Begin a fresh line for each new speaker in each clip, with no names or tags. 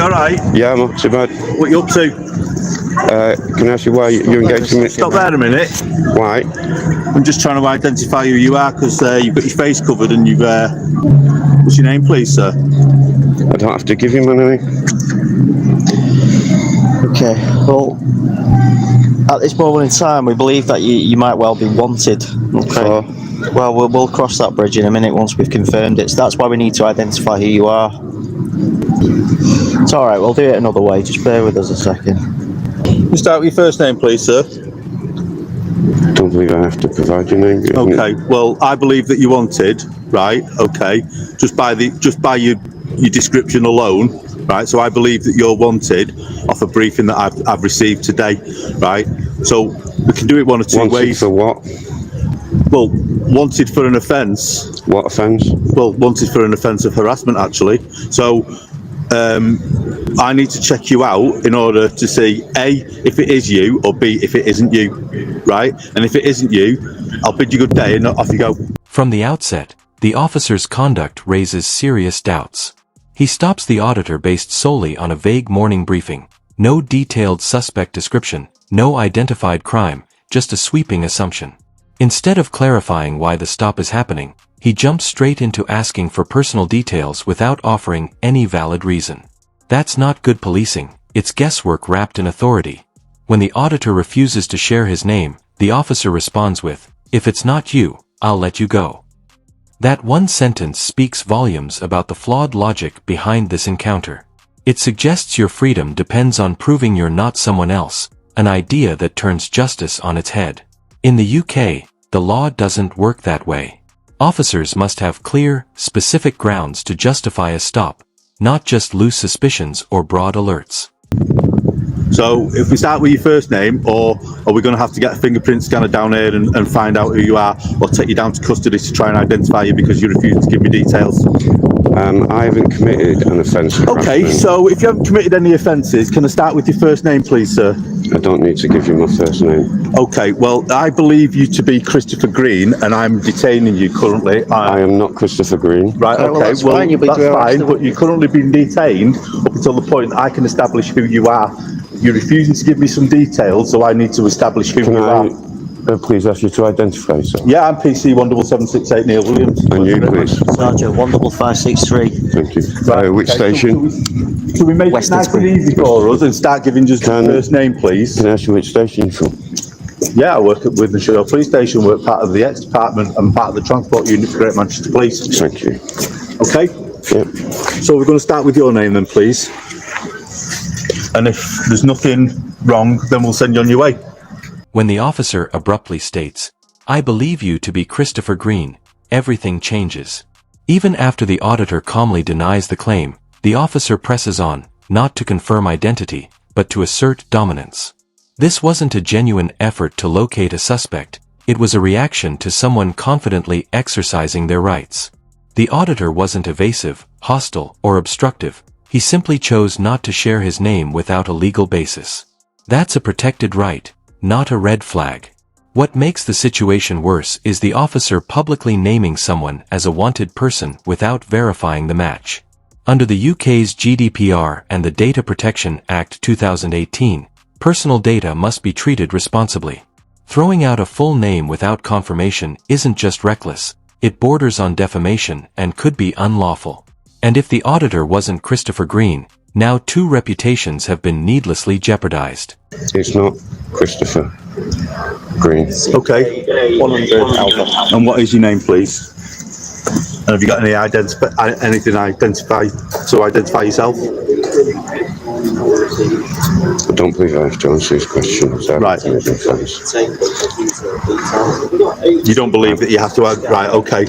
alright?
Yeah, I'm not too bad.
What you up to?
Can I ask you why you're engaged in me?
Stop there a minute.
Why?
I'm just trying to identify who you are because you've got your face covered and you've... what's your name, please, sir?
I don't have to give you my name.
Okay, well, at this moment in time, we believe that you might well be wanted. Okay. Well, we'll cross that bridge in a minute once we've confirmed it. So that's why we need to identify who you are. It's all right. We'll do it another way. Just bear with us a second.
You start with your first name, please, sir.
I don't believe I have to provide your name.
Okay. Well, I believe that you're wanted, right? Okay. Just by your description alone, right? So I believe that you're wanted off a briefing that I've received today, right? So we can do it one or two ways.
Wanted for what?
Well, wanted for an offence.
What offence?
Well, wanted for an offence of harassment, actually. So I need to check you out in order to see A, if it is you, or B, if it isn't you, right? And if it isn't you, I'll bid you good day and off you go.
From the outset, the officer's conduct raises serious doubts. He stops the auditor based solely on a vague morning briefing. No detailed suspect description, no identified crime, just a sweeping assumption. Instead of clarifying why the stop is happening, he jumps straight into asking for personal details without offering any valid reason. That's not good policing, it's guesswork wrapped in authority. When the auditor refuses to share his name, the officer responds with, "If it's not you, I'll let you go." That one sentence speaks volumes about the flawed logic behind this encounter. It suggests your freedom depends on proving you're not someone else, an idea that turns justice on its head. In the UK, the law doesn't work that way. Officers must have clear, specific grounds to justify a stop, not just loose suspicions or broad alerts.
So if we start with your first name, or are we going to have to get a fingerprint scanner down here and find out who you are, or take you down to custody to try and identify you because you refuse to give me details?
I haven't committed an offence.
Okay, so if you haven't committed any offences, can I start with your first name, please, sir?
I don't need to give you my first name.
Okay, well, I believe you to be Christopher Green, and I'm detaining you currently.
I am not Christopher Green.
Right, okay,
that's fine,
that's fine, but you're currently being detained up until the point that I can establish who you are. You're refusing to give me some details, so I need to establish who you are.
Please ask you to identify yourself?
Yeah, I'm PC 17768 Neil Williams.
And you, please?
Sergeant 15563.
Thank you.
Right,
which station?
Can we make it nice and easy for us and start giving just the first name, please?
Can I ask you which station you're from?
Yeah, I work at Withenshaw Police Station, work part of the X Department and part of the Transport Unit for Great Manchester Police.
Thank you.
Okay?
Yep.
So we're going to start with your name then, please. And if there's nothing wrong, then we'll send you on your way.
When the officer abruptly states, "I believe you to be Christopher Green," everything changes. Even after the auditor calmly denies the claim, the officer presses on, not to confirm identity, but to assert dominance. This wasn't a genuine effort to locate a suspect, it was a reaction to someone confidently exercising their rights. The auditor wasn't evasive, hostile, or obstructive, he simply chose not to share his name without a legal basis. That's a protected right, not a red flag. What makes the situation worse is the officer publicly naming someone as a wanted person without verifying the match. Under the UK's GDPR and the Data Protection Act 2018, personal data must be treated responsibly. Throwing out a full name without confirmation isn't just reckless, it borders on defamation and could be unlawful. And if the auditor wasn't Christopher Green, now two reputations have been needlessly jeopardized.
It's not Christopher Green.
Okay.
100 Alpha.
And what is your name, please? And have you got anything to identify yourself?
I don't believe I have to answer these questions.
Right. You don't believe that you have to right, okay.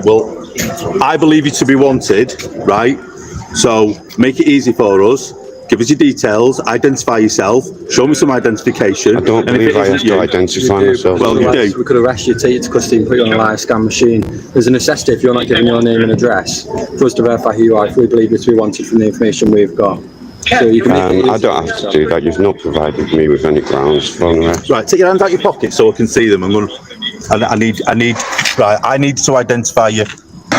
Well, I believe you to be wanted, right? So make it easy for us. Give us your details, identify yourself, show me some identification.
I don't believe I have to identify myself.
Well, you do.
We could arrest you, take you to custody and put you on a live scan machine. There's a necessity, if you're not giving your name and address, for us to verify who you are if we believe you to be wanted from the information we've got. So you can
I don't have to do that. You've not provided me with any grounds for an arrest.
Right, take your hands out your pocket so I can see them. I need to identify you.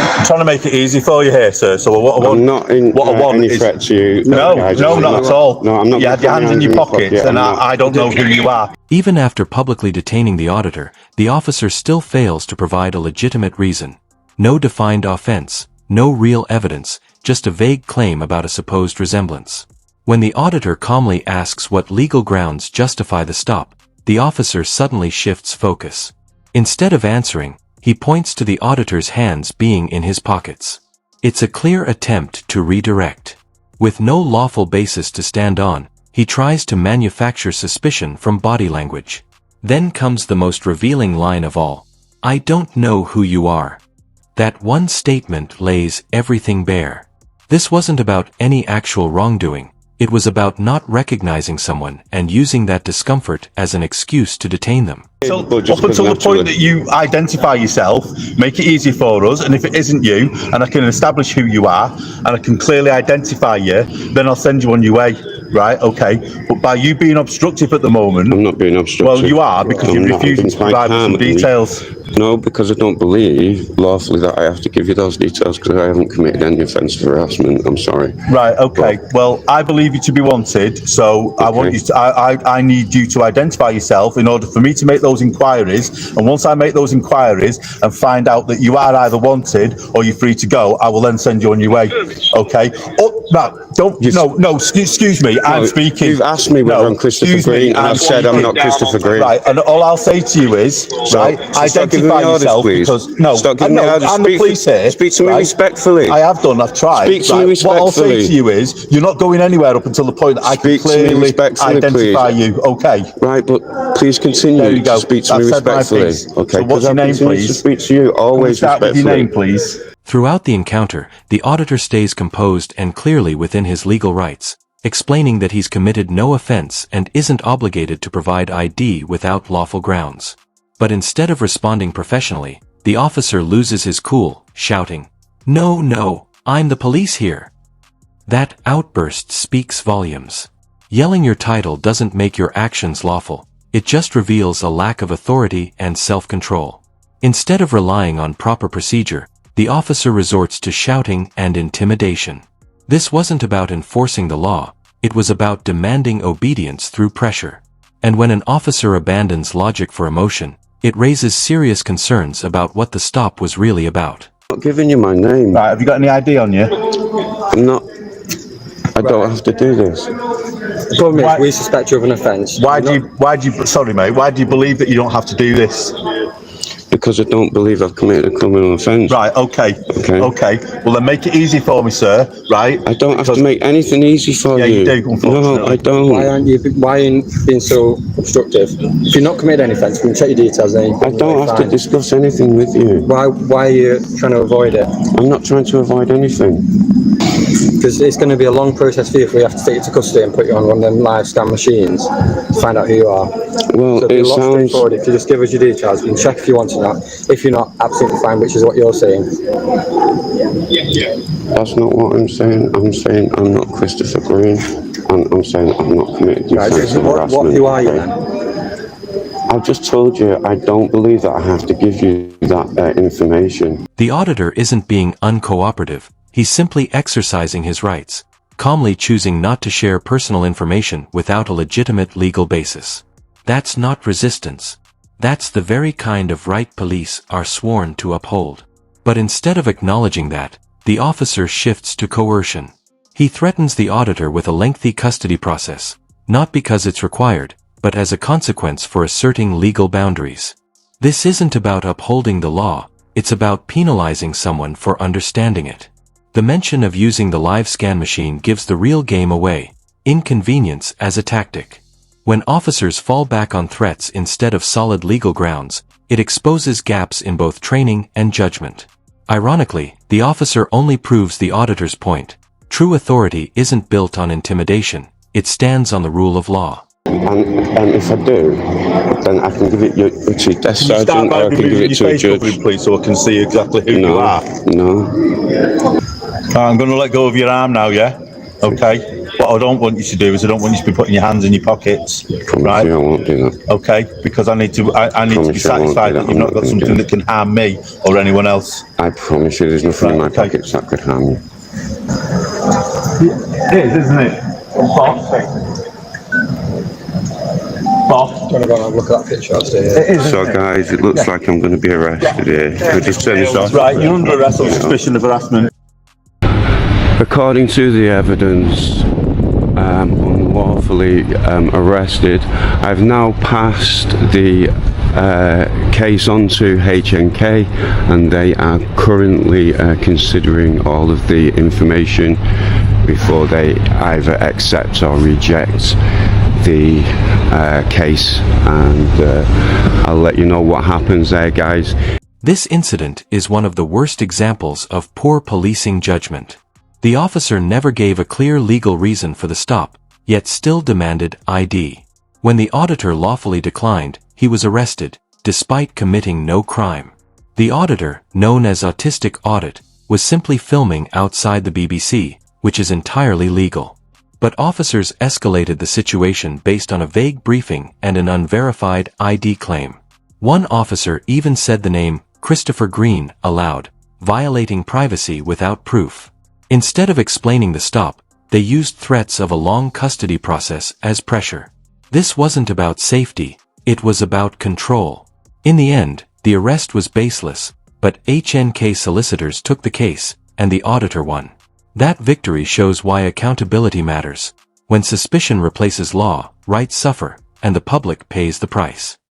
I'm trying to make it easy for you here, sir. So what I want,
I'm not in
what I want
any
is
threat to you.
no,
guys.
no, not at all.
No, I'm not.
You had your hands in your pockets, and
I'm not.
I don't know who you are.
Even after publicly detaining the auditor, the officer still fails to provide a legitimate reason. No defined offense, no real evidence, just a vague claim about a supposed resemblance. When the auditor calmly asks what legal grounds justify the stop, the officer suddenly shifts focus. Instead of answering, he points to the auditor's hands being in his pockets. It's a clear attempt to redirect. With no lawful basis to stand on, he tries to manufacture suspicion from body language. Then comes the most revealing line of all. "I don't know who you are." That one statement lays everything bare. This wasn't about any actual wrongdoing. It was about not recognizing someone and using that discomfort as an excuse to detain them.
Up until the point that you identify yourself, make it easy for us, and if it isn't you, and I can establish who you are, and I can clearly identify you, then I'll send you on your way, right? Okay. But by you being obstructive at the moment...
I'm not being obstructive.
Well, you are, because you're refusing to provide me some details.
No, because I don't believe lawfully that I have to give you those details because I haven't committed any offence of harassment. I'm sorry.
Right, okay. Well, I believe you to be wanted, so I want you to, I need you to identify yourself in order for me to make those inquiries, and once I make those inquiries and find out that you are either wanted or you're free to go, I will then send you on your way. Okay? Oh, no, don't, no, excuse me, I'm speaking.
You've asked me whether I'm Christopher Green, and I've said I'm not Christopher Green.
Right, and all I'll say to you is, right, identify yourself, because, no,
stop giving me orders.
I'm the police here.
Speak to me respectfully.
I have done, I've tried.
Speak to me respectfully.
What I'll say to you is, you're not going anywhere up until the point that I can clearly identify you, okay?
Right, but please continue.
There you go.
To speak to me respectfully. Okay,
so what's your name, please?
To speak to you always
start
respectfully.
With your name, please.
Throughout the encounter, the auditor stays composed and clearly within his legal rights, explaining that he's committed no offense and isn't obligated to provide ID without lawful grounds. But instead of responding professionally, the officer loses his cool, shouting, "No, no, I'm the police here." That outburst speaks volumes. Yelling your title doesn't make your actions lawful. It just reveals a lack of authority and self-control. Instead of relying on proper procedure, the officer resorts to shouting and intimidation. This wasn't about enforcing the law, it was about demanding obedience through pressure. And when an officer abandons logic for emotion, it raises serious concerns about what the stop was really about.
I'm not giving you my name.
Right, have you got any ID on you?
I'm not. I don't have to do this.
The problem is, we suspect you of an offence.
Why do you, sorry mate, why do you believe that you don't have to do this?
Because I don't believe I've committed a criminal offence.
Right, okay. Well then make it easy for me, sir, right?
I don't have to make anything easy for you.
Yeah, you do, unfortunately.
No, I don't.
Why are you being so obstructive? If you're not committed any offence, we can check your details and
I don't have to discuss anything with you.
Why are you trying to avoid it?
I'm not trying to avoid anything.
Because it's going to be a long process for you if we have to take you to custody and put you on one of them live scan machines to find out who you are.
Well,
so it'll be a lot straightforward if you just give us your details. We can check if you want to know. If you're not, absolutely fine, which is what you're saying.
That's not what I'm saying. I'm saying I'm not Christopher Green, and I'm saying I'm not committed to offensive harassment.
Who are you then?
I've just told you I don't believe that I have to give you that information.
The auditor isn't being uncooperative. He's simply exercising his rights, calmly choosing not to share personal information without a legitimate legal basis. That's not resistance. That's the very kind of right police are sworn to uphold. But instead of acknowledging that, the officer shifts to coercion. He threatens the auditor with a lengthy custody process, not because it's required, but as a consequence for asserting legal boundaries. This isn't about upholding the law, it's about penalizing someone for understanding it. The mention of using the live scan machine gives the real game away, inconvenience as a tactic. When officers fall back on threats instead of solid legal grounds, it exposes gaps in both training and judgment. Ironically, the officer only proves the auditor's point. True authority isn't built on intimidation, it stands on the rule of law.
And if I do, then I can give it to your desk sergeant, or I can give it to a judge.
Please, so I can see exactly who you are.
No.
I'm going to let go of your arm now, yeah? Okay. What I don't want you to do is I don't want you to be putting your hands in your pockets,
Promise
right?
you I won't do that.
Okay, because I need to be
Promise you I won't do
satisfied
that.
that you've
I'm
not
not
got
gonna
something
do
that
it.
can harm me or anyone else.
I promise you there's nothing in my
Right, okay.
pockets that could harm you.
It is, isn't it? Boss. Boss.
Do you want to go and have a look at that picture upstairs?
So guys, it looks like I'm going to be arrested here. Can I just turn this off?
Right, you're under arrest on suspicion of harassment.
According to the evidence, unlawfully arrested. I've now passed the case on to HNK, and they are currently considering all of the information before they either accept or reject the case, and I'll let you know what happens there, guys.
This incident is one of the worst examples of poor policing judgment. The officer never gave a clear legal reason for the stop, yet still demanded ID. When the auditor lawfully declined, he was arrested, despite committing no crime. The auditor, known as Autistic Audit, was simply filming outside the BBC, which is entirely legal. But officers escalated the situation based on a vague briefing and an unverified ID claim. One officer even said the name Christopher Green aloud, violating privacy without proof. Instead of explaining the stop, they used threats of a long custody process as pressure. This wasn't about safety, it was about control. In the end, the arrest was baseless, but HNK solicitors took the case, and the auditor won. That victory shows why accountability matters. When suspicion replaces law, rights suffer, and the public pays the price.